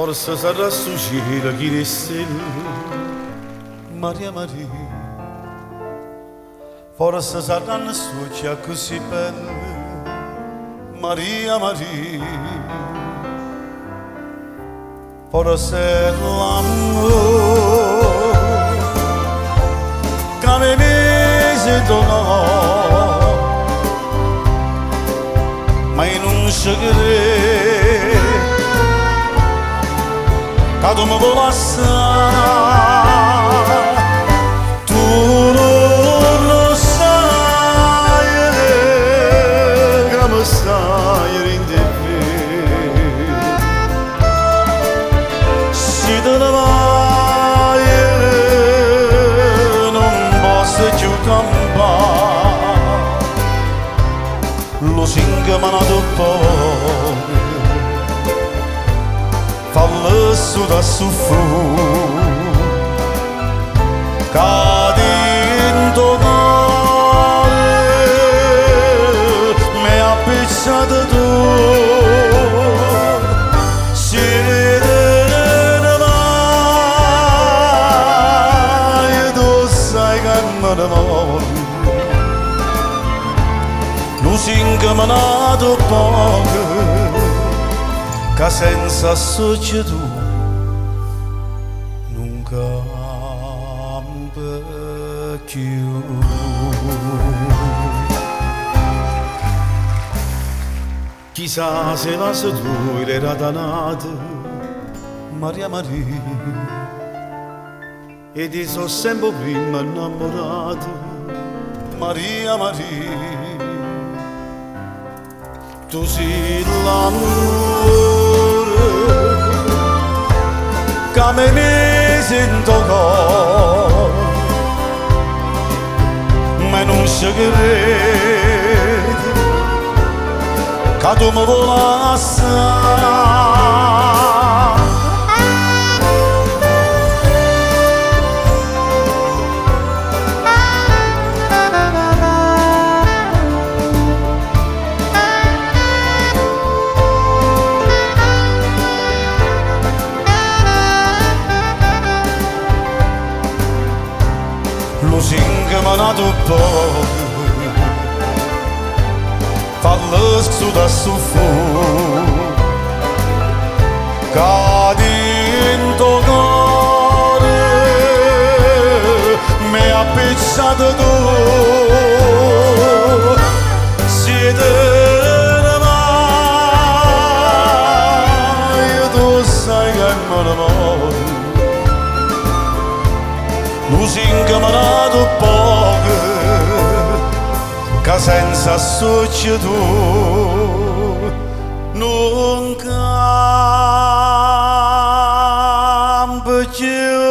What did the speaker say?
Forse sarà suicida chi ne stelle, Maria Maria. Forse saranno succe così belle, Maria Maria. Forse è l'amore che mi mise dono, ma io non ci credo che tu mi vuoi lasciare. Tu non lo sai che mi stai rindebbendo. Se te ne vai non posso più campare, lo singa mi ha dato poco, fallo su da soffrire, cadi in tuo cuore, mi ha pensato tu. Se te ne vai, tu sai che me ne voglio, lo singa mi ha dato poco, che senza socio tu non campa più. Chissà se la sei tu era danata, Maria Maria, e ti sono sempre prima innamorata, Maria Maria. Tu sei l'amore che mi mise in tuo cuore, ma non ci credo che tu mi vuoi lasciare. Lo singa mi ha dato poco, fallo su da soffrire, cadi in tuo cuore, mi ha pensato tu. Se te ne vai, tu sai che me ne voglio, lo singa mi ha dato poco, che senza socio tu non campa più.